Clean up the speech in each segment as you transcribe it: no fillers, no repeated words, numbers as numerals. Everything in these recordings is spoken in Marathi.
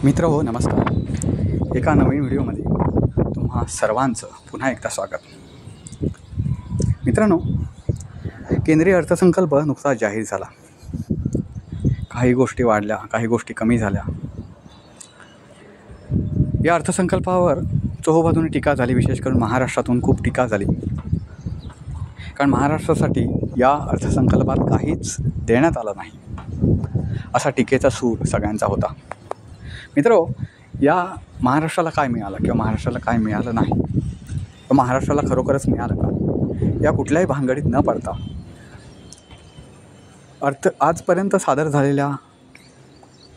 मित्रहो नमस्कार. एका नवीन व्हिडिओमध्ये तुम्हा सर्वांचं पुन्हा एकदा स्वागत. मित्रांनो, केंद्रीय अर्थसंकल्प नुकताच जाहीर झाला. काही गोष्टी वाढल्या, काही गोष्टी कमी झाल्या. या अर्थसंकल्पावर चोहोबाजूने टीका झाली. विशेष करून महाराष्ट्रातून खूप टीका झाली, कारण महाराष्ट्रासाठी या अर्थसंकल्पात काहीच देण्यात आलं नाही असा टीकेचा सूर सगळ्यांचा होता. मित्रो, या महाराष्ट्राला काय मिळालं किंवा महाराष्ट्राला काय मिळालं नाही, तर महाराष्ट्राला खरोखरच मिळालं का, या कुठल्याही भानगडीत न पडता आजपर्यंत सादर झालेल्या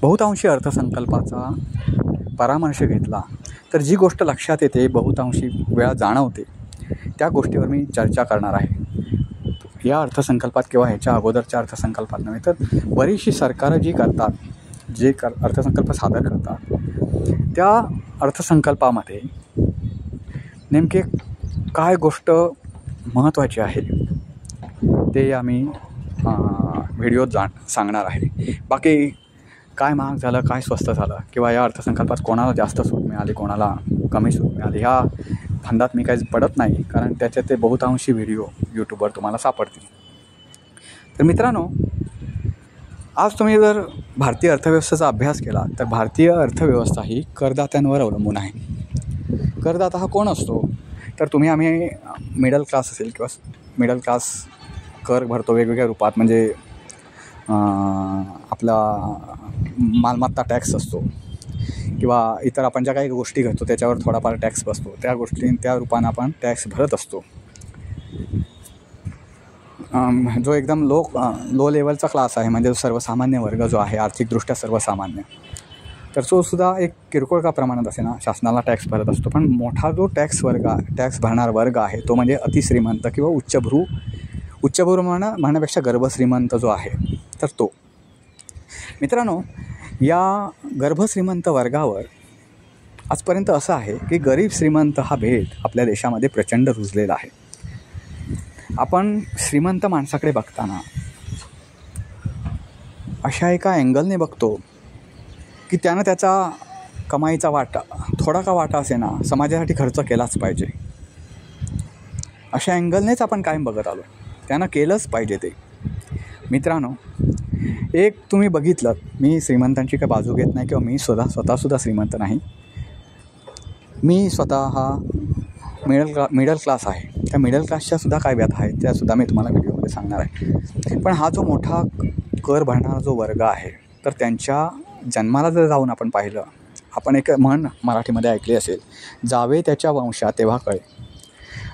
बहुतांशी अर्थसंकल्पाचा परामर्श घेतला तर जी गोष्ट लक्षात येते, बहुतांशी वेळा जाणवते, त्या गोष्टीवर मी चर्चा करणार आहे. या अर्थसंकल्पात किंवा ह्याच्या अगोदरच्या अर्थसंकल्पात नव्हे तर बरीचशी सरकारं जी करतात, जे अर्थसंकल्प सादर करतात, त्या अर्थसंकल्पामध्ये नेमके काय गोष्ट महत्त्वाची आहे ते आम्ही व्हिडिओत सांगणार आहे. बाकी काय महाग झालं, काय स्वस्त झालं, किंवा या अर्थसंकल्पात कोणाला जास्त सूट मिळाली, कोणाला कमी सूट मिळाली, ह्या फंदात मी काही पडत नाही, कारण त्याचे ते बहुतांशी व्हिडिओ यूट्यूबवर तुम्हाला सापडतील. तर मित्रांनो, आज तुम्ही जर भारतीय अर्थव्यवस्थेचा अभ्यास केला तर भारतीय अर्थव्यवस्था ही करदात्यांवर अवलंबून आहे. करदाता हा कोण असतो, तर आम्ही मिडल क्लास असेल किंवा मिडल क्लास कर भरतो वेगवेगळ्या रूपात. म्हणजे आपला मालमत्ता टॅक्स असतो किंवा इतर आपण ज्या काही गोष्टी घेतो त्याच्यावर थोडाफार टॅक्स बसतो, त्या रूपानं आपण टॅक्स भरत असतो. जो एकदम लो लेवलचा क्लास आहे, म्हणजे सर्वसामान्य वर्ग जो आहे, आर्थिकदृष्ट्या सर्वसामान्य, तर तो सुद्धा एक किरकोळ का प्रमाणात असे ना शासनाला टॅक्स भरत असतो. पण मोठा जो टॅक्स भरणारा वर्ग आहे तो म्हणजे अतिश्रीमंत किंवा उच्चभ्रू म्हणण्यापेक्षा गर्भश्रीमंत जो आहे, तर तो. मित्रांनो, या गर्भश्रीमंत वर्गावर आजपर्यंत असं आहे की गरीब श्रीमंत हा भेद आपल्या देशामध्ये प्रचंड रुजलेला आहे. आपण श्रीमंत माणसाकडे बघताना अशा एका अँगलने बघतो की त्यानं त्याचा कमाईचा वाटा, थोडा का वाटा असे ना, समाजासाठी खर्च केलाच पाहिजे, अशा अँगलनेच आपण कायम बघत आलो. त्यानं केलंच पाहिजे ते. मित्रांनो, एक तुम्ही बघितलं, मी श्रीमंतांची काही बाजू घेत नाही किंवा मी स्वतःसुद्धा श्रीमंत नाही. मी स्वतः हा मिडल क्लास आहे. त्या मिडल क्लासच्या सुद्धा काय व्यथा आहेत त्यासुद्धा मी तुम्हाला व्हिडिओमध्ये सांगणार आहे. पण हा जो मोठा कर भरणारा जो वर्ग आहे, तर त्यांच्या जन्माला जर जाऊन आपण पाहिलं, आपण एक म्हण मराठीमध्ये ऐकली असेल, जावे त्याच्या वंशा तेव्हा कळे.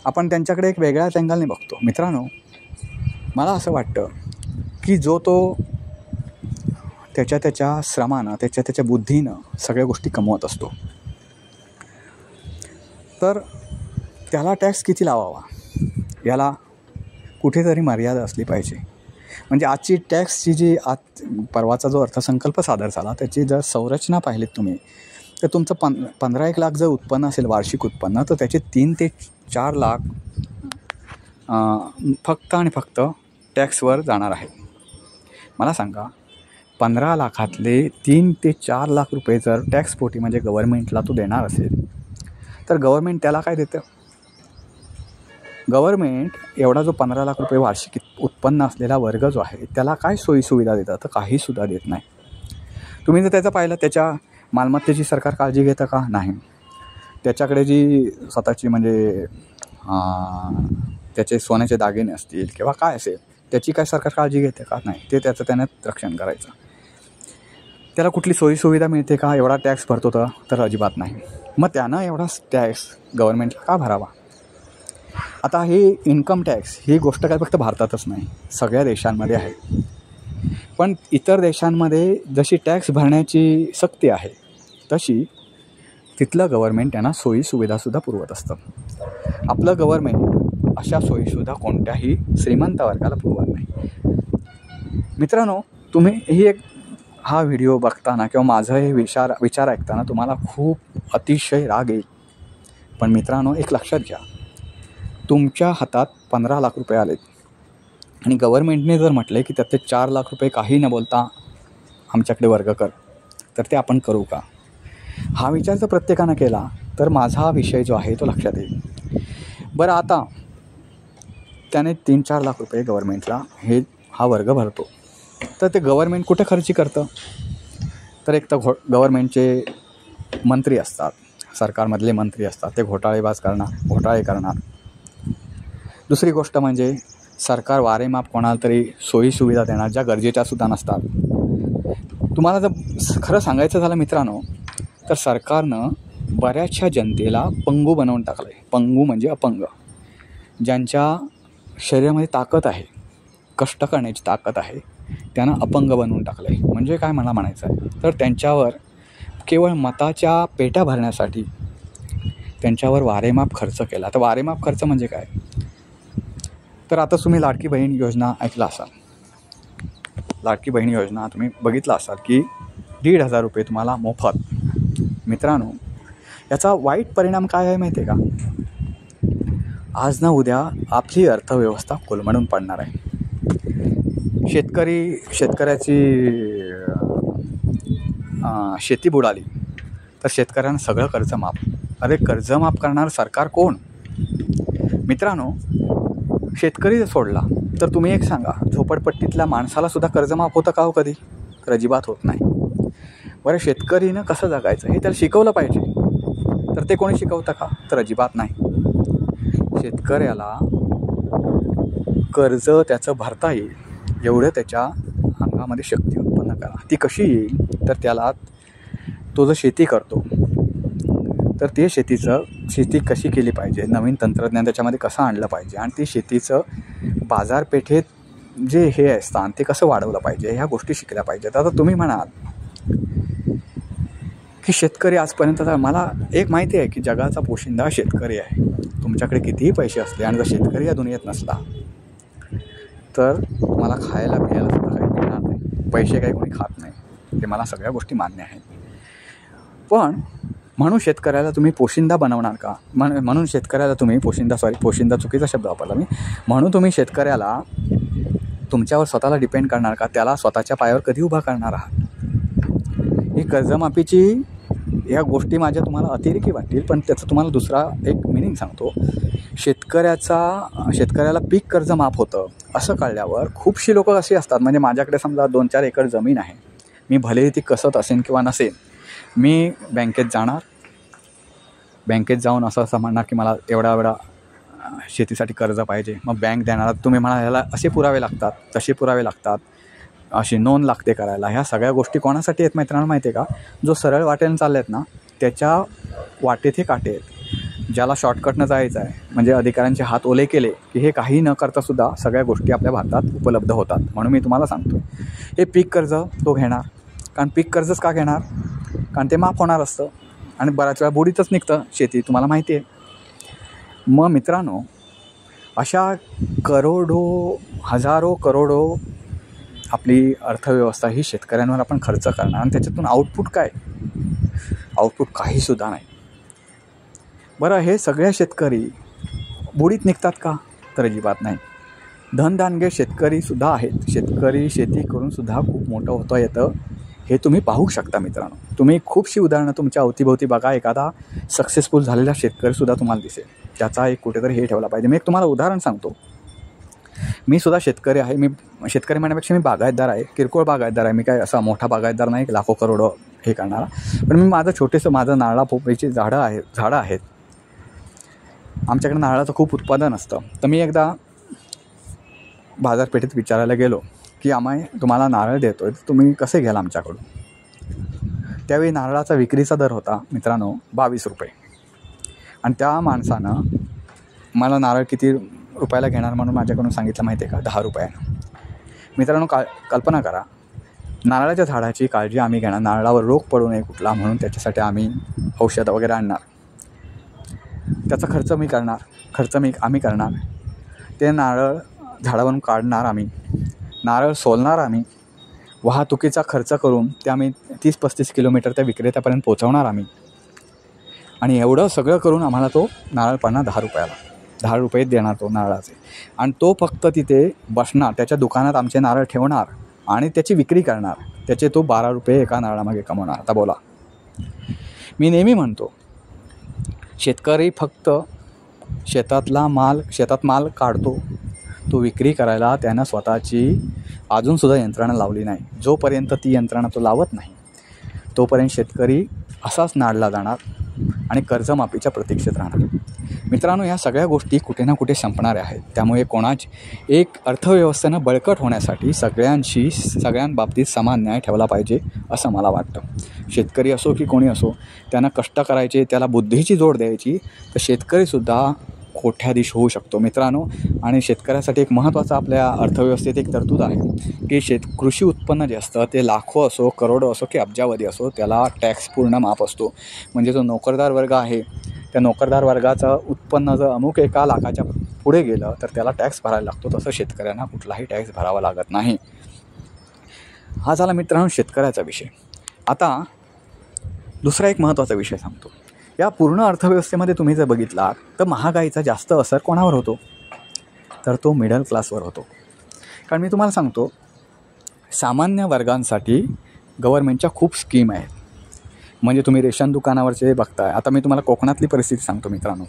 आपण त्यांच्याकडे एक वेगळ्याच अँगलने बघतो. मित्रांनो, मला असं वाटतं की जो तो त्याच्या श्रमानं, त्याच्या बुद्धीनं सगळ्या गोष्टी कमवत असतो, तर त्याला टॅक्स किती लावावा याला कुठेतरी मर्यादा असली पाहिजे. म्हणजे आजची टॅक्सची जी परवाचा जो अर्थसंकल्प सादर झाला त्याची जर संरचना पाहिलीत तुम्ही, तर तुमचं 15-1 लाख जर उत्पन्न असेल, वार्षिक उत्पन्न, तर त्याचे 3 ते 4 लाख फक्त आणि फक्त टॅक्सवर जाणार आहे. मला सांगा, 15 लाखातले 3 ते 4 लाख रुपये जर टॅक्सपोटी म्हणजे गव्हर्नमेंटला तो देणार असेल, तर गव्हर्नमेंट त्याला काय देतं? गव्हर्नमेंट एवढा जो 15 लाख रुपये वार्षिक उत्पन्न असलेला वर्ग जो आहे, त्याला काय सोयीसुविधा देतं? तर काहीसुद्धा देत नाही. तुम्ही जर त्याचं पाहिलं, त्याच्या मालमत्तेची सरकार काळजी घेतं का? नाही. त्याच्याकडे जी स्वतःची म्हणजे त्याचे सोन्याचे दागिने असतील किंवा काय असेल, त्याची काय सरकार काळजी घेते का? नाही. ते त्यानं रक्षण करायचं. त्याला कुठली सोयीसुविधा मिळते का? एवढा टॅक्स भरतो तर अजिबात नाही. मग त्यानं एवढा टॅक्स गव्हर्नमेंटला का भरावा? आता हे इन्कम टॅक्स ही गोष्ट काय फक्त भारतातच नाही, सगळ्या देशांमध्ये आहे. पण इतर देशांमध्ये जशी टॅक्स भरण्याची सक्ती आहे, तशी तिथलं गव्हर्नमेंट त्यांना सोयीसुविधासुद्धा पुरवत असतं. आपलं गव्हर्नमेंट अशा सोयीसुविधा कोणत्याही श्रीमंत वर्गाला पुरवत नाही. मित्रांनो, तुम्ही हा व्हिडिओ बघताना किंवा माझं हे विचार ऐकताना तुम्हाला खूप अतिशय राग येईल. पण मित्रांनो, एक लक्षात घ्या, तुमच्या हातात 15 लाख रुपये आलेत आणि गव्हर्नमेंटने जर म्हटले की त्यातले 4 लाख रुपये काही न बोलता आमच्याकडे वर्ग कर, तर ते आपण करू का? हा विचार जर प्रत्येकानं केला तर माझा हा विषय जो आहे तो लक्षात येईल. बरं, आता त्याने 3-4 लाख रुपये गव्हर्मेंटला हा वर्ग भरतो. तर ते गव्हर्मेंट कुठे खर्ची करतं? तर एक तर गव्हर्मेंटचे मंत्री असतात, सरकारमधले मंत्री असतात, ते घोटाळे करणार. दुसरी गोष्ट म्हणजे सरकार वारेमाप कोणाला तरी सोयीसुविधा देणार ज्या गरजेच्या सुद्धा नसतात. तुम्हाला जर खरं सांगायचं झालं मित्रांनो, तर सरकारनं बऱ्याचशा जनतेला पंगू बनवून टाकलं आहे. पंगू म्हणजे अपंग, ज्यांच्या शरीरामध्ये ताकद आहे, कष्ट करण्याची ताकद आहे, त्यांना अपंग बनवून टाकलं आहे. म्हणजे काय मला म्हणायचं आहे, तर त्यांच्यावर केवळ मताच्या पेट्या भरण्यासाठी त्यांच्यावर वारेमाप खर्च केला. तर वारेमाप खर्च म्हणजे काय? तर आता तुम्ही लाडकी बहीण योजना ऐकला असाल. लाडकी बहीण योजना तुम्ही बघितला असाल की 1,500 रुपये तुम्हाला मोफत. मित्रांनो, याचा वाईट परिणाम काय आहे माहिती आहे का? आज ना उद्या आपली अर्थव्यवस्था कोलमडून पडणार आहे. शेतकऱ्याची शेती बुडाली तर शेतकऱ्यांना सगळं कर्ज माफ. अरे, कर्ज माफ करणार सरकार कोण? मित्रांनो, शेतकरी जर सोडला तर तुम्ही एक सांगा, झोपडपट्टीतल्या माणसाला सुद्धा कर्ज माफ होतं का हो कधी? तर अजिबात होत नाही. बरं, शेतकरीनं कसं जगायचं हे त्याला शिकवलं पाहिजे. तर ते कोणी शिकवतं का? तर अजिबात नाही. शेतकऱ्याला कर्ज त्याचं भरता येईल एवढं त्याच्या अंगामध्ये शक्ती उत्पन्न करा. ती कशी येईल? तर त्याला तो जर शेती करतो तर ते शेती कशी केली पाहिजे, नवीन तंत्रज्ञान त्याच्यामध्ये कसं आणलं पाहिजे, आणि ते शेतीचं बाजारपेठेत जे हे आहे स्थान ते कसं वाढवलं पाहिजे, ह्या गोष्टी शिकल्या पाहिजेत. आता तुम्ही म्हणाल की शेतकरी आजपर्यंत, तर मला एक माहिती आहे की जगाचा पोशिंदा शेतकरी आहे. तुमच्याकडे कितीही पैसे असले आणि जर शेतकरी या दुनियेत नसला तर मला खायला पियाला सुद्धा काही मिळणार नाही. पैसे काही कोणी खात नाही, हे मला सगळ्या गोष्टी मान्य आहेत. पण म्हणून शेतकऱ्याला तुम्ही पोशिंदा बनवणार का? म्हणून शेतकऱ्याला तुम्ही पोशिंदा चुकीचा शब्द वापरला मी. म्हणून तुम्ही शेतकऱ्याला तुमच्यावर स्वतःला डिपेंड करणार का? त्याला स्वतःच्या पायावर कधी उभा करणार आहात? ही कर्जमाफीची ह्या गोष्टी माझ्या तुम्हाला अतिरेकी वाटतील, पण त्याचा तुम्हाला दुसरा एक मिनिंग सांगतो. शेतकऱ्याला पीक कर्ज माफ होतं असं कळल्यावर खूपशी लोक अशी असतात, म्हणजे माझ्याकडे समजा 2-4 एकर जमीन आहे, मी भलेही ती कसत असेल किंवा नसेल, मी बँकेत जाऊन असं म्हणणार की मला एवढा शेतीसाठी कर्ज पाहिजे. मग बँक देणार. तुम्ही म्हणा ह्याला असे पुरावे लागतात, तसे पुरावे लागतात, अशी नोंद लागते करायला. ह्या सगळ्या गोष्टी कोणासाठी आहेत मित्रांनो माहिती आहे का? जो सरळ वाटेने चालले आहेत ना त्याच्या वाटेत हे काटे आहेत. ज्याला शॉर्टकटनं जायचं आहे, म्हणजे अधिकाऱ्यांचे हात ओले केले की हे काही न करतासुद्धा सगळ्या गोष्टी आपल्या भारतात उपलब्ध होतात. म्हणून मी तुम्हाला सांगतो, हे पीक कर्ज तो घेणार. कारण पीक कर्जच का घेणार? कारण ते माफ होणार असतं आणि बऱ्याच वेळा बुडीतच निघतं शेती, तुम्हाला माहिती आहे. मग मित्रांनो, अशा हजारो करोडो आपली अर्थव्यवस्था ही शेतकऱ्यांवर आपण खर्च करणार आणि त्याच्यातून आउटपुट काय? आउटपुट काहीसुद्धा नाही. बरं, हे सगळे शेतकरी बुडीत निघतात का? तर अजिबात नाही. धनदानगे शेतकरीसुद्धा आहेत. शेतकरी शेती करूनसुद्धा खूप मोठं होतं येतं, हे तुम्ही पाहू शकता मित्रांनो. तुम्ही खूपशी उदाहरणं तुमच्या अवतीभोवती बघा, एखादा सक्सेसफुल झालेला शेतकरीसुद्धा तुम्हाला दिसेल. त्याचा एक कुठेतरी हे ठेवला पाहिजे. मी एक तुम्हाला उदाहरण सांगतो. मी सुद्धा शेतकरी आहे. मी शेतकरी म्हणण्यापेक्षा मी बागायतदार आहे, किरकोळ बागायतदार आहे. मी काय असा मोठा बागायतदार नाही, लाखो करोडो हे करणारा. पण मी माझं नारळा पोपळीची झाडं आहेत. आमच्याकडे नारळाचं खूप उत्पादन असतं. तर मी एकदा बाजारपेठेत विचारायला गेलो की तुम्हाला नारळ देतो आहे, तर तुम्ही कसे घ्याल आमच्याकडून? त्यावेळी नारळाचा विक्रीचा दर होता मित्रांनो 22 रुपये. आणि त्या माणसानं मला नारळ किती रुपयाला घेणार म्हणून माझ्याकडून सांगितलं माहिती आहे का? 10 रुपयानं. मित्रांनो, कल्पना करा, नारळाच्या झाडाची काळजी आम्ही घेणार, नारळावर रोग पडू नये कुठला म्हणून त्याच्यासाठी आम्ही औषधं वगैरे आणणार, त्याचा खर्च आम्ही करणार, ते नारळ झाडावरून काढणार आम्ही, नारळ सोलणार आम्ही, वाहतुकीचा खर्च करून ते आम्ही 30-35 किलोमीटर त्या विक्रेत्यापर्यंत पोहोचवणार आम्ही. आणि एवढं सगळं करून आम्हाला तो नारळ पडणार 10 रुपयाला. 10 रुपये देणार तो नारळाचे. आणि तो फक्त तिथे बसणार, त्याच्या दुकानात आमचे नारळ ठेवणार आणि त्याची विक्री करणार. त्याचे तो 12 रुपये एका नारळामागे कमवणार. आता बोला, मी नेहमी म्हणतो, शेतकरी फक्त शेतात माल काढतो, तो विक्री करायला त्यानं स्वतःची अजूनसुद्धा यंत्रणा लावली नाही. जोपर्यंत ती यंत्रणा तो लावत नाही तोपर्यंत शेतकरी असाच नाडला जाणार आणि कर्जमाफीच्या प्रतीक्षेत राहणार. मित्रांनो, ह्या सगळ्या गोष्टी कुठे ना कुठे संपणाऱ्या आहेत. त्यामुळे एक अर्थव्यवस्थेनं बळकट होण्यासाठी सगळ्यांबाबतीत समान न्याय ठेवला पाहिजे असं मला वाटतं. शेतकरी असो की कोणी असो, त्यांना कष्ट करायचे, त्याला बुद्धीची जोड द्यायची, तर शेतकरीसुद्धा कोट्याधीश होऊ शकतो मित्रांनो. आणि शेतकऱ्यासाठी एक महत्त्वाचं आपल्या अर्थव्यवस्थेत एक तरतूद आहे की कृषी उत्पन्न जे असतं ते लाखो असो, करोडो असो की अब्जावधी असो, त्याला टॅक्स पूर्ण माफ असतो. म्हणजे जो नोकरदार वर्ग आहे, त्या नोकरदार वर्गाचं उत्पन्न जर अमुक 1 लाखाच्या पुढे गेलं तर त्याला टॅक्स भरायला लागतो. तसं शेतकऱ्यांना कुठलाही टॅक्स भरावा लागत नाही. हा झाला मित्रांनो शेतकऱ्याचा विषय. आता दुसरा एक महत्त्वाचा विषय सांगतो. या पूर्ण अर्थव्यवस्थेमध्ये तुम्ही जर बघितलात तर महागाईचा जास्त असर कोणावर होतो, तर तो मिडल क्लासवर होतो. कारण मी तुम्हाला सांगतो, सामान्य वर्गांसाठी गव्हर्नमेंटच्या खूप स्कीम आहेत. म्हणजे तुम्ही रेशन दुकानावरचे बघताय. आता मी तुम्हाला कोकणातली परिस्थिती सांगतो मित्रांनो.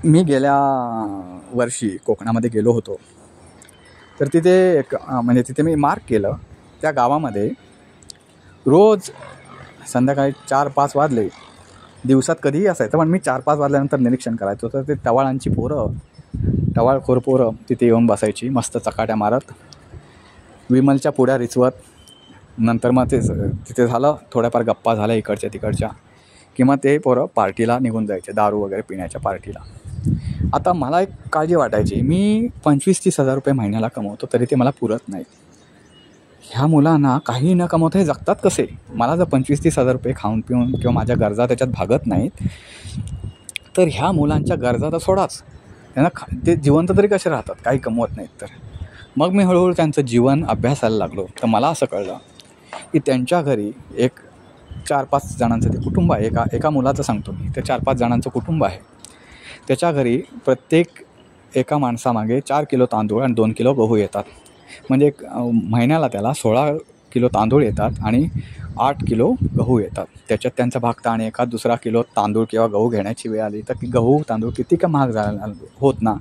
मी गेल्या वर्षी कोकणामध्ये गेलो होतो. तर तिथे मी मार्क केलं, त्या गावामध्ये रोज संध्याकाळी 4-5 वाजले, दिवसात कधीही असायचं, पण मी 4-5 वाजल्यानंतर निरीक्षण करायचो. तर ते टवाळखोर पोरं तिथे येऊन बसायची, मस्त चकाट्या मारत, विमलच्या पुड्या रिचवत. नंतर मग तिथे झालं, थोड्याफार गप्पा झाल्या इकडच्या तिकडच्या, किंवा ते पोरं पार्टीला निघून जायचे, दारू वगैरे पिण्याच्या पार्टीला. आता मला एक काळजी वाटायची, मी 25-30 हजार रुपये महिन्याला कमवतो तरी ते मला पुरत नाही. ह्या मुलांना काही न कमवता हे जगतात कसे? मला जर 25-30 हजार रुपये खाऊन पिऊन किंवा माझ्या गरजा त्याच्यात भागत नाहीत, तर ह्या मुलांच्या गरजा तर सोडाच, त्यांना ते जिवंत तरी कसे राहतात काही कमवत नाहीत तर. मग मी हळूहळू त्यांचं जीवन अभ्यासायला लागलो. तर मला असं कळलं की त्यांच्या घरी एक 4-5 जणांचं ते कुटुंब आहे. एका मुलाचं सांगतो मी, ते 4-5 जणांचं कुटुंब आहे. त्याच्या घरी प्रत्येक एका माणसामागे 4 किलो तांदूळ आणि 2 किलो गहू येतात. म्हणजे महिन्याला त्याला 16 किलो तांदूळ येतात आणि 8 किलो गहू येतात. त्याच्यात त्यांचा भागता आणि एखाद दुसरा किलो तांदूळ किंवा गहू घेण्याची वेळ आली तर गहू तांदूळ किती का महाग झाला होत ना,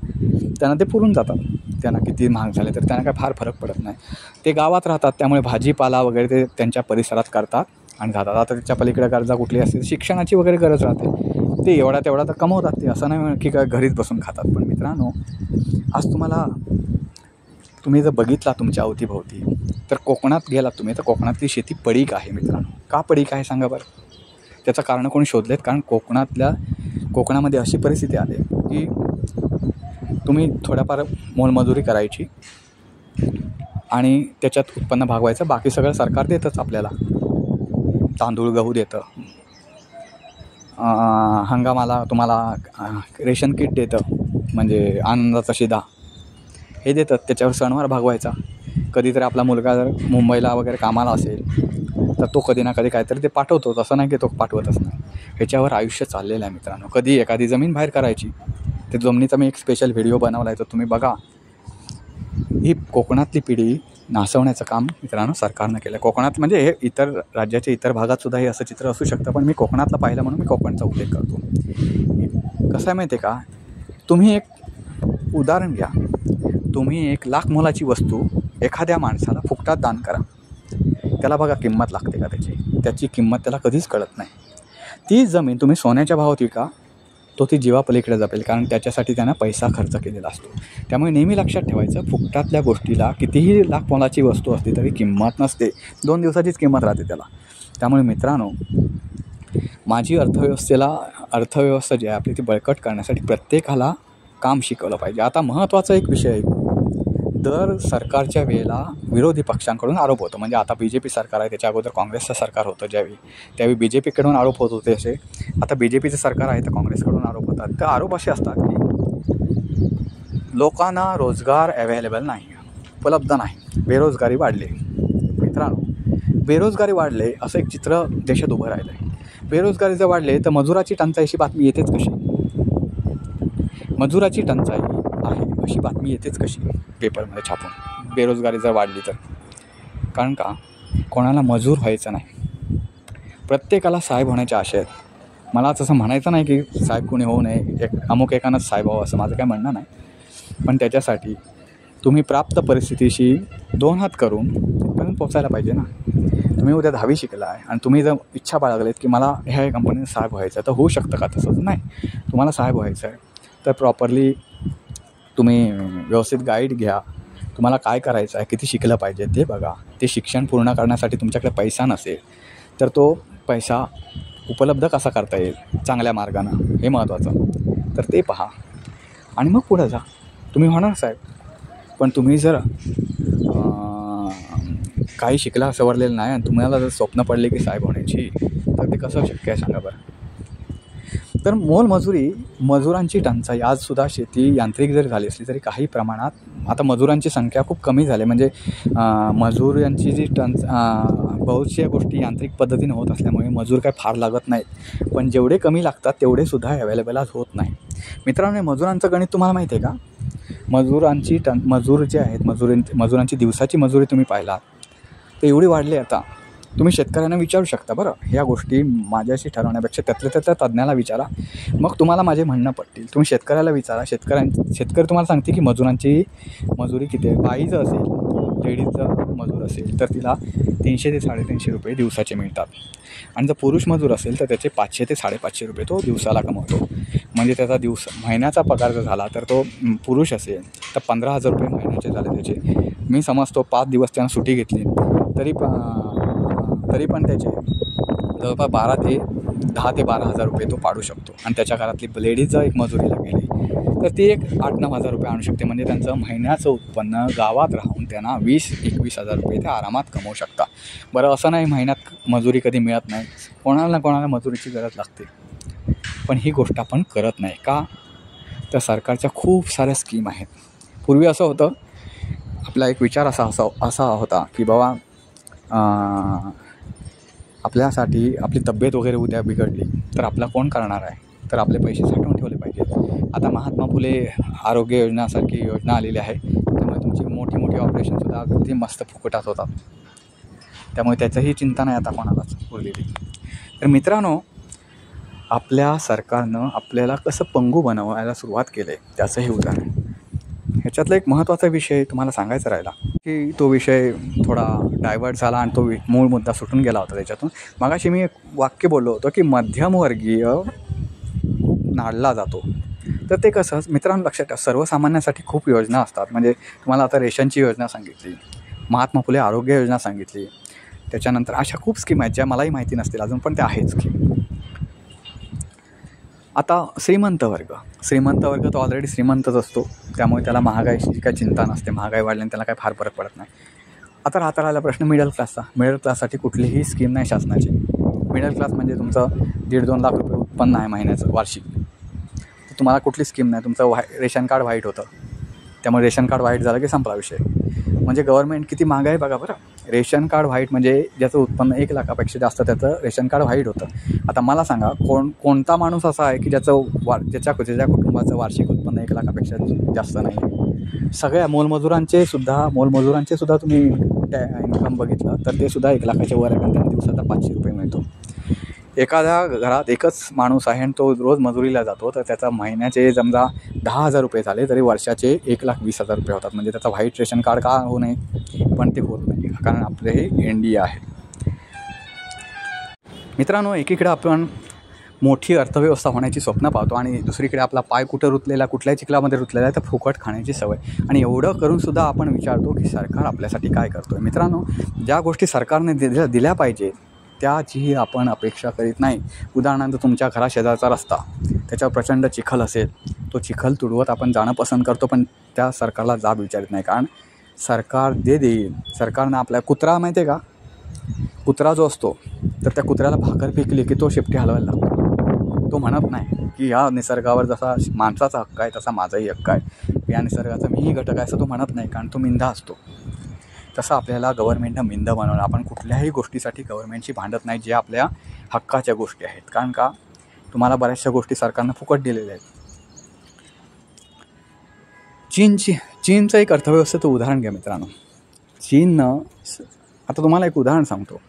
त्यांना ते पुरून जातात. त्यांना किती महाग झाले तर त्यांना काय फार फरक पडत नाही. ते गावात राहतात, त्यामुळे भाजीपाला वगैरे ते त्यांच्या परिसरात करतात आणि जातात. आता त्याच्या पलीकडे गरजा कुठली असते, शिक्षणाची वगैरे गरज राहते, ते एवढा तेवढा तर कमवतात. ते असं नाही की काय घरीच बसून खातात. पण मित्रांनो, आज तुम्ही जर बघितला तुमच्या अवतीभोवती, तर कोकणात गेलात तुम्ही तर कोकणातली शेती पडीक आहे मित्रांनो. का पडीक आहे सांगा बरं? त्याचं कारण कोणी शोधलेत? कारण कोकणामध्ये अशी परिस्थिती आली की तुम्ही थोड्याफार मोलमजुरी करायची आणि त्याच्यात उत्पन्न भागवायचं, बाकी सगळं सरकार देतंच आपल्याला. तांदूळ गहू देतं, हंगामाला तुम्हाला रेशन किट देतं, म्हणजे आनंदाचा शिधा हे देतात. त्याच्यावर सणवार भागवायचा. कधीतरी आपला मुलगा जर मुंबईला वगैरे कामाला असेल तर तो कधी ना कधी काहीतरी ते पाठवतो. तसं नाही की तो पाठवतच नाही. ह्याच्यावर आयुष्य चाललेलं आहे मित्रांनो. कधी एखादी जमीन बाहेर करायची, ते जमिनीचा मी एक स्पेशल व्हिडिओ बनवला आहे, तर तुम्ही बघा. ही कोकणातली पिढी नासवण्याचं काम मित्रांनो सरकारनं केलं. कोकणात म्हणजे हे इतर राज्याच्या इतर भागातसुद्धा हे असं चित्र असू शकतं, पण मी कोकणातलं पाहिलं म्हणून मी कोकणचा उल्लेख करतो. कसं आहे माहिती आहे का? तुम्ही एक उदाहरण घ्या. तुम्ही 1 लाख मोलाची वस्तू एखाद्या माणसाला फुकटात दान करा, त्याला बघा किंमत लागते का त्याची किंमत त्याला कधीच कळत नाही. ती जमीन तुम्ही सोन्याच्या भावात विका, तो ती जीवापलीकडे जपेल, कारण त्याच्यासाठी त्यानं पैसा खर्च केलेला असतो. त्यामुळे नेहमी लक्षात ठेवायचं, फुकटातल्या गोष्टीला कितीही लाख मोलाची वस्तू असली तरी किंमत नसते. 2 दिवसाचीच किंमत राहते त्याला. त्यामुळे मित्रांनो, माझी अर्थव्यवस्था जी आहे आपली ती बळकट करण्यासाठी प्रत्येकाला काम शिकवलं पाहिजे. आता महत्त्वाचा एक विषय आहे, दर सरकारच्या वेळेला विरोधी पक्षांकडून आरोप होतो. म्हणजे आता BJP सरकार आहे, त्याच्या अगोदर काँग्रेसचं सरकार होतं त्यावेळी BJPकडून आरोप होत होते असे. आता BJPचं सरकार आहे तर काँग्रेसकडून आरोप होतात. तर आरोप असे असतात की लोकांना रोजगार अवेलेबल नाही, उपलब्ध नाही, बेरोजगारी वाढली. मित्रांनो, बेरोजगारी वाढले असं एक चित्र देशात उभं राहिलं आहे. बेरोजगारी जर वाढले तर मजुराची टंचाईची बातमी येतेच कशी? मजुराची टंचाई आहे अशी बातमी येतेच कशी पेपरमध्ये छापून, बेरोजगारी जर वाढली तर? कारण का कोणाला मजूर व्हायचं नाही. प्रत्येकाला साहेब होण्याच्या आशा आहेत. मला तसं म्हणायचं नाही की साहेब कोणी होऊ नये, अमुक एकानंच साहेब व्हावं असं माझं काही म्हणणं नाही. पण त्याच्यासाठी तुम्ही प्राप्त परिस्थितीशी 2 हात करून तिथपर्यंत पोचायला पाहिजे ना. तुम्ही उद्या 10वी शिकला आहे आणि तुम्ही जर इच्छा बाळगलीत की मला ह्या कंपनीत साहेब व्हायचं आहे, तर होऊ शकतं का तसंच? नाही. तुम्हाला साहेब व्हायचं आहे तर प्रॉपरली तुम्ही व्यवस्थित गाईड घ्या. तुम्हाला काय करायचं आहे, किती शिकलं पाहिजे ते बघा. ते शिक्षण पूर्ण करण्यासाठी तुमच्याकडे पैसा नसेल तर तो पैसा उपलब्ध कसा करता येईल चांगल्या मार्गानं, हे महत्त्वाचं. तर ते पहा आणि मग पुढं जा. तुम्ही होणार साहेब. पण तुम्ही जर काही शिकला सवरलेलं नाही आणि तुम्हाला जर स्वप्न पडले की साहेब होण्याची, तर ते कसं शक्य आहे सांगा बरं. तर मोलमजुरी, मजुरांची टंचाई, आजसुद्धा शेती यांत्रिक जरी झाली असली तरी काही प्रमाणात आता मजुरांची संख्या खूप कमी झाली. म्हणजे मजुरांची जी बहुतशा गोष्टी यांत्रिक पद्धतीने होत असल्यामुळे मजूर काय फार लागत नाहीत. पण जेवढे कमी लागतात तेवढेसुद्धा अवेलेबल आज होत नाही. मित्रांनो, मजुरांचं गणित तुम्हाला माहिती आहे का? मजूर जे आहेत, मजुरांची दिवसाची मजुरी तुम्ही पाहिलात तर एवढी वाढली. आता तुम्ही शेतकऱ्यांना विचारू शकता बरं. ह्या गोष्टी माझ्याशी ठरवण्यापेक्षा त्यातल्या तज्ज्ञाला विचारा, मग तुम्हाला माझे म्हणणं पडतील. तुम्ही शेतकऱ्याला विचारा. शेतकरी तुम्हाला सांगते की मजुरांची मजुरी किती आहे. बाईचं असेल, लेडीजचं मजूर असेल तर तिला 300 ते 350 रुपये दिवसाचे मिळतात. आणि जर पुरुष मजूर असेल तर त्याचे 500 ते 550 रुपये तो दिवसाला कमवतो. म्हणजे त्याचा महिन्याचा पगार जर झाला तर तो पुरुष असेल तर 15,000 रुपये महिन्याचे झाले त्याचे. मी समजतो 5 दिवस त्यानं सुट्टी घेतली तरी पण त्याचे जवळपास 10 ते 12,000 रुपये तो पाडू शकतो. आणि त्याच्या घरातली लेडीज जर एक मजुरीला गेली तर ती एक 8-9 रुपये आणू शकते. म्हणजे त्यांचं महिन्याचं उत्पन्न गावात राहून त्यांना 20-21 रुपये ते आरामात कमवू शकता. बरं, असं नाही महिन्यात मजुरी कधी मिळत नाही. कोणाला ना कोणाला मजुरीची गरज लागते. पण ही गोष्ट आपण करत नाही का? तर सरकारच्या खूप साऱ्या स्कीम आहेत. पूर्वी असं होतं, आपला एक विचार असा होता की बाबा आपल्यासाठी आपली तब्येत वगैरे उद्या बिघडली तर आपला कोण करणार आहे, तर आपले पैसे साठवून ठेवले पाहिजेत. आता महात्मा फुले आरोग्य योजनासारखी योजना आलेली आहे. त्यामुळे तुमची मोठी ऑपरेशनसुद्धा अगदी मस्त फुकटात होतात. त्यामुळे त्याचंही चिंता नाही आता कोणालाच उरलेली. तर मित्रांनो, आपल्या सरकारनं आपल्याला कसं पंगू बनवायला सुरुवात केली आहे त्याचं हे उदाहरण. ह्याच्यातला एक महत्त्वाचा विषय तुम्हाला सांगायचा राहिला की तो विषय थोडा डायव्हर्ट झाला आणि तो मूळ मुद्दा सुटून गेला होता त्याच्यातून. मगाशी मी एक वाक्य बोललो होतो की मध्यमवर्गीय खूप नाडला जातो. तर ते कसं मित्रांनो लक्षात ठेवा, सर्वसामान्यांसाठी खूप योजना असतात. म्हणजे तुम्हाला आता रेशनची योजना सांगितली, महात्मा फुले आरोग्य योजना सांगितली, त्याच्यानंतर अशा खूप स्कीम आहेत ज्या मलाही माहिती नसतील अजून, पण त्या आहेत स्कीम. आता श्रीमंत वर्ग तो ऑलरेडी श्रीमंतच असतो. त्यामुळे त्याला महागाईची काही चिंता नसते. महागाई वाढल्याने त्याला काही फार फरक पडत नाही. आता राहिला प्रश्न मिडल क्लासचा. मिडल क्लाससाठी कुठलीही स्कीम नाही शासनाची. मिडल क्लास म्हणजे तुमचं 1.5-2 लाख रुपये उत्पन्न आहे महिन्याचं वार्षिक, तर तुम्हाला कुठली स्कीम नाही. तुमचं रेशन कार्ड व्हाईट होतं. त्यामुळे रेशन कार्ड व्हाईट झालं की संपला विषय. म्हणजे गव्हर्नमेंट किती महाग आहे बघा बरं. रेशन कार्ड व्हाईट म्हणजे ज्याचं उत्पन्न 1 लाखापेक्षा जास्त त्याचं रेशन कार्ड व्हाईट होतं. आता मला सांगा, कोणता माणूस असा आहे की ज्याच्या कुटुंबाचं वार्षिक उत्पन्न 1 लाखापेक्षा जास्त नाही? सगळ्या मोलमजुरांचे सुद्धा तुम्ही इन्कम बघितलं तर ते सुद्धा 1 लाखाच्या वर आहे. कारण त्यांना दिवसाचा 500 रुपये मिळतो. एखाद्या घरात एकच माणूस आहे आणि तो रोज मजुरीला जातो, तर त्याचा महिन्याचे समजा 10,000 रुपये झाले तरी वर्षाचे 1,20,000 रुपये होतात. म्हणजे त्याचा व्हाईट रेशन कार्ड का होऊ नये? पण ते होत नाही, कारण आपले हे इंडिया आहे. मित्रांनो, एकीकडे आपण मोठी अर्थव्यवस्था होण्याची स्वप्न पाहतो आणि दुसरीकडे आपला पाय कुठं रुतलेला, कुठल्याही चिखलामध्ये रुतलेला आहे तर फुकट खाण्याची सवय. आणि एवढं करूनसुद्धा आपण विचारतो की सरकार आपल्यासाठी काय करतो आहे. मित्रांनो, ज्या गोष्टी सरकारने दिल्या पाहिजे त्याची आपण अपेक्षा करीत नाही. उदाहरणार्थ, तुमच्या घराशेजारचा रस्ता, त्याच्यावर प्रचंड चिखल असेल, तो चिखल तुडवत आपण जाणं पसंत करतो, पण त्या सरकारला जाब विचारित नाही. कारण सरकार देईल. सरकारनं आपल्या कुत्रा माहिती आहे का, कुत्रा जो असतो तर त्या कुत्र्याला भाकर फेकली की तो शेपटी हलवायला लागतो. तो म्हणत नाही की या निसर्गावर जसा माणसाचा हक्क आहे तसा माझाही हक्क आहे, या निसर्गाचा मीही घटक आहे असं तो म्हणत नाही, कारण तो मिंधा असतो. तसं आपल्याला गव्हर्नमेंटनं मिंद बनवलं. आपण कुठल्याही गोष्टीसाठी गव्हर्नमेंटशी भांडत नाही जे आपल्या हक्काच्या गोष्टी आहेत. कारण का, तुम्हाला बऱ्याचशा गोष्टी सरकारनं फुकट दिलेल्या आहेत. चीनचं एक अर्थव्यवस्थेचं उदाहरण घ्या मित्रांनो. चीननं, आता तुम्हाला एक उदाहरण सांगतो,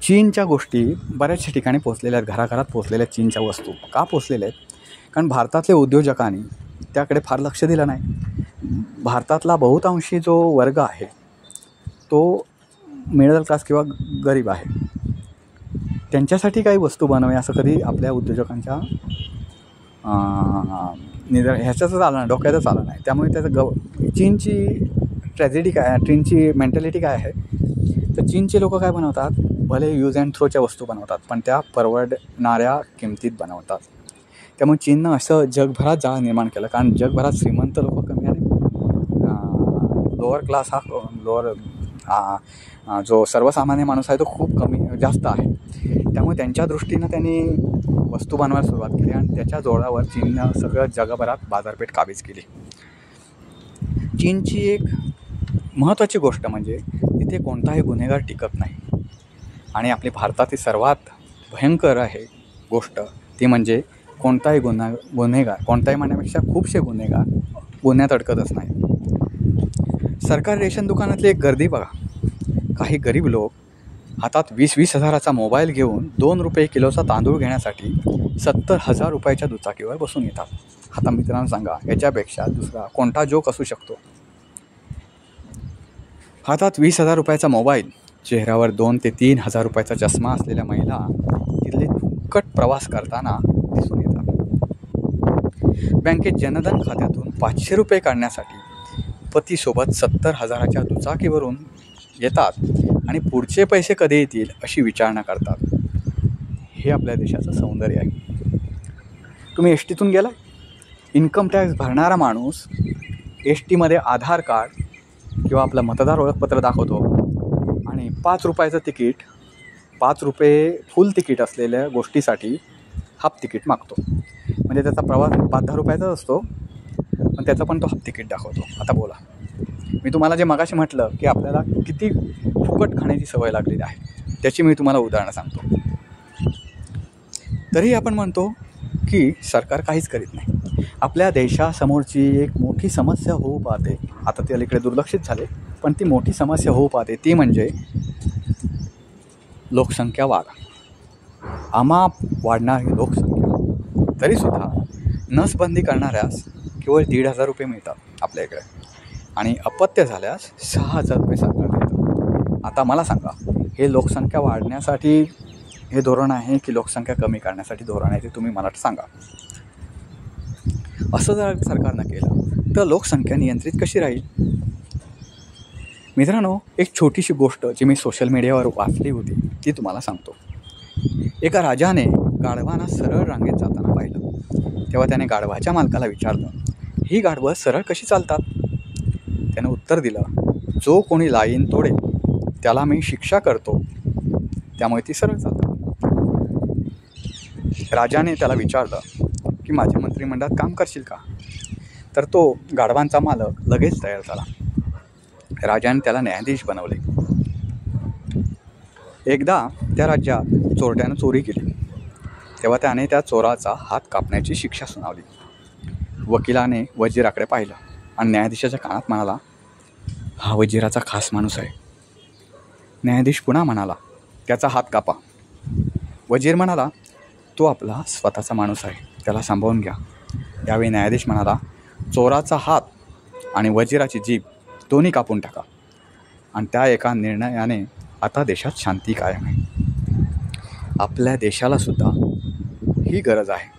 चीनच्या गोष्टी बऱ्याचशा ठिकाणी पोचलेल्या आहेत, घराघरात पोचलेल्या आहेत चीनच्या वस्तू. का पोचलेल्या आहेत? कारण भारतातल्या उद्योजकांनी त्याकडे फार लक्ष दिलं नाही. भारतातला बहुतांशी जो वर्ग आहे तो मिडल क्लास किंवा गरीब आहे. त्यांच्यासाठी काही वस्तू बनवे असं कधी आपल्या उद्योजकांच्या ह्याच्यातच आलं नाही, डोक्यातच आलं नाही. त्यामुळे त्याचं चीनची ट्रॅजेडी काय, चीनची मेंटॅलिटी काय आहे, तर चीनचे लोक काय बनवतात, भले यूज अँड थ्रोच्या वस्तू बनवतात पण त्या परवडणाऱ्या किमतीत बनवतात. त्यामुळे चीननं असं जगभरात जाळं निर्माण केलं. कारण जगभरात श्रीमंत लोक कमी आणि लोअर क्लास जो सर्वसामान्य माणूस आहे तो खूप जास्त आहे. त्यामुळे त्यांच्या दृष्टीनं त्यांनी वस्तू बनवायला सुरुवात केली आणि त्याच्या जोरावर चीननं सगळं जगभरात बाजारपेठ काबीज केली. चीनची एक महत्त्वाची गोष्ट म्हणजे तिथे कोणताही गुन्हेगार टिकत नाही. आणि आपली भारतातील सर्वात भयंकर आहे गोष्ट ती म्हणजे कोणताही गुन्हेगार कोणताही म्हणण्यापेक्षा खूपसे गुन्हेगार गुन्ह्यात अडकतच नाही. सरकारी रेशन दुकानातली एक गर्दी बघा. काही गरीब लोक हातात 20-20 हजाराचा मोबाईल घेऊन 2 रुपये किलोचा तांदूळ घेण्यासाठी 70,000 रुपयाच्या दुचाकीवर बसून येतात. आता मित्रांनो सांगा, याच्यापेक्षा दुसरा कोणता जोक असू शकतो? हातात 20,000 रुपयाचा मोबाईल, चेहऱ्यावर 2 ते 3 हजार रुपयाचा चष्मा असलेल्या महिला तिथले फुकट प्रवास करताना दिसून येतात. बँकेत जनधन खात्यातून 500 रुपये काढण्यासाठी पतीसोबत 70,000च्या दुचाकीवरून येतात आणि पुढचे पैसे कधी येतील अशी विचारणा करतात. हे आपल्या देशाचं सौंदर्य आहे. तुम्ही एस टीतून गेला, इन्कम टॅक्स भरणारा माणूस एस टीमध्ये आधार कार्ड किंवा आपलं मतदार ओळखपत्र दाखवतो आणि 5 रुपयाचं तिकीट, 5 रुपये फुल तिकीट असलेल्या गोष्टीसाठी हाफ तिकीट मागतो. म्हणजे त्याचा प्रवास 5-10 रुपयाचाच असतो पण त्याचं पण तो हाफ तिकीट दाखवतो. आता बोला, मी तुम्हाला जे मगाशी म्हटलं की आपल्याला किती फुकट खाण्याची सवय लागलेली आहे त्याची मी तुम्हाला उदाहरणं सांगतो. तरी आपण म्हणतो की सरकार काहीच करीत नाही. आपल्या देशासमोरची एक मोठी समस्या होऊ पाहते, आता ते अलीकडे दुर्लक्षित झाले पण ती मोठी समस्या होऊ पाहते, ती म्हणजे लोकसंख्या वाढ. अमाप वाढणारी लोकसंख्या. तरीसुद्धा नसबंदी करणाऱ्यास केवळ 1,500 रुपये मिळतात आपल्या इकडे आणि अपत्य झाल्यास 6,000 रुपये सरकार देतं. आता मला सांगा, हे लोकसंख्या वाढण्यासाठी हे धोरण आहे की लोकसंख्या कमी करण्यासाठी धोरण आहे ते तुम्ही मला सांगा. असं जर सरकारनं केलं तर लोकसंख्या नियंत्रित कशी राहील? मित्रांनो, एक छोटीशी गोष्ट जी मी सोशल मीडियावर वाचली होती ती तुम्हाला सांगतो. एका राजाने गाढवांना सरळ रांगेत जाताना पाहिलं. तेव्हा त्याने गाढवाच्या मालकाला विचारलं, ही गाढवं सरळ कशी चालतात? त्याने उत्तर दिलं, जो कोणी लाईन तोडेल त्याला मी शिक्षा करतो, त्यामुळे ती सरळ चालतात. राजाने त्याला विचारलं की माझ्या मंत्रिमंडळात काम करशील का? तर तो गाढवांचा मालक लगेच तयार झाला. राजाने त्याला न्यायाधीश बनवले. एकदा त्या राज्यात चोरट्यानं चोरी केली. तेव्हा त्याने त्या चोराचा हात कापण्याची शिक्षा सुनावली. वकिलाने वजीराकडे पाहिलं आणि न्यायाधीशाच्या कानात म्हणाला, हा वजीराचा खास माणूस आहे. न्यायाधीश पुन्हा म्हणाला, त्याचा हात कापा. वजीर म्हणाला, तो आपला स्वतःचा माणूस आहे, त्याला सांभाळून घ्या. यावेळी न्यायाधीश म्हणाला, चोराचा हात आणि वजीराची जीभ दोन्ही कापून टाका. आणि त्या एका निर्णयाने आता देशात शांती कायम आहे. आपल्या देशाला सुद्धा ही गरज आहे.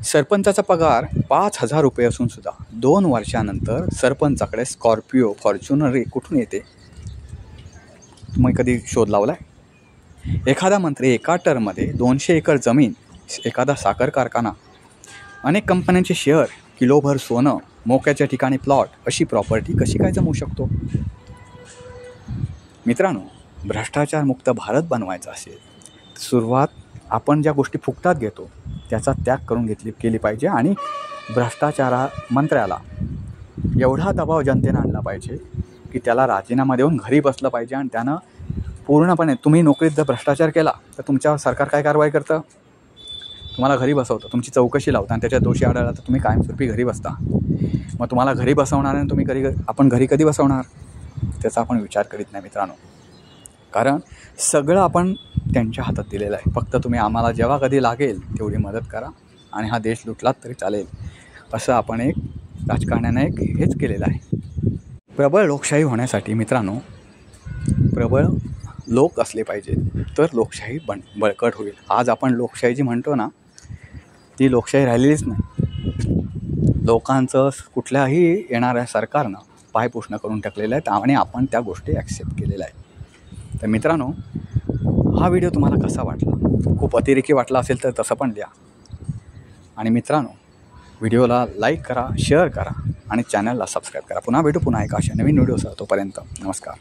सरपंचाचा पगार 5,000 रुपये असून सुद्धा 2 वर्षानंतर सरपंचाकडे स्कॉर्पिओ, फॉर्च्युनर कुठून येते? तुम्ही कधी शोध लावला आहे? एखादा मंत्री एका टर्ममध्ये 200 एकर जमीन, एखादा साखर कारखाना, अनेक कंपन्यांचे शेअर, किलोभर सोनं, मोक्याच्या ठिकाणी प्लॉट, अशी प्रॉपर्टी कशी काय जमवू शकतो? मित्रांनो, भ्रष्टाचारमुक्त भारत बनवायचा असेल तर सुरुवात आपण ज्या गोष्टी फुकटात घेतो त्याचा त्याग करून केली पाहिजे आणि मंत्र्याला एवढा दबाव जनतेनं आणला पाहिजे की त्याला राजीनामा देऊन घरी बसलं पाहिजे. आणि त्यानं पूर्णपणे, तुम्ही नोकरीत जर भ्रष्टाचार केला तर तुमच्यावर सरकार काय कारवाई करतं? तुम्हाला घरी बसवतं, तुमची चौकशी लावतं आणि त्याच्यात दोषी आढळला तर तुम्ही कायमस्वरूपी घरी बसता. मग तुम्हाला घरी बसवणार आणि आपण घरी कधी बसवणार त्याचा आपण विचार करीत नाही. मित्रांनो, कारण सगळं आपण त्यांच्या हातात दिलेलं आहे. फक्त तुम्ही आम्हाला जेव्हा कधी लागेल तेवढी मदत करा आणि हा देश लुटलात तरी चालेल, असं आपण एक राजकारण्यानं एक हेच केलेलं आहे. प्रबळ लोकशाही होण्यासाठी मित्रांनो, प्रबळ लोक असले पाहिजेत, तर लोकशाही बळकट होईल. आज आपण लोकशाही जी म्हणतो ना, ती लोकशाही राहिलेलीच नाही. लोकांचं कुठल्याही येणाऱ्या सरकारनं पायपुसणं करून टाकलेलं आहे आणि आपण त्या गोष्टी ॲक्सेप्ट केलेल्या आहेत. तर मित्रांनो, हा व्हिडिओ तुम्हाला कसा वाटला? खूप अतिरेकी वाटला असेल तर तसं पण द्या. आणि मित्रांनो, व्हिडिओला लाईक करा, शेअर करा आणि चॅनलला सबस्क्राईब करा. पुन्हा भेटू पुन्हा एका अशा नवीन व्हिडिओसह. तोपर्यंत नमस्कार.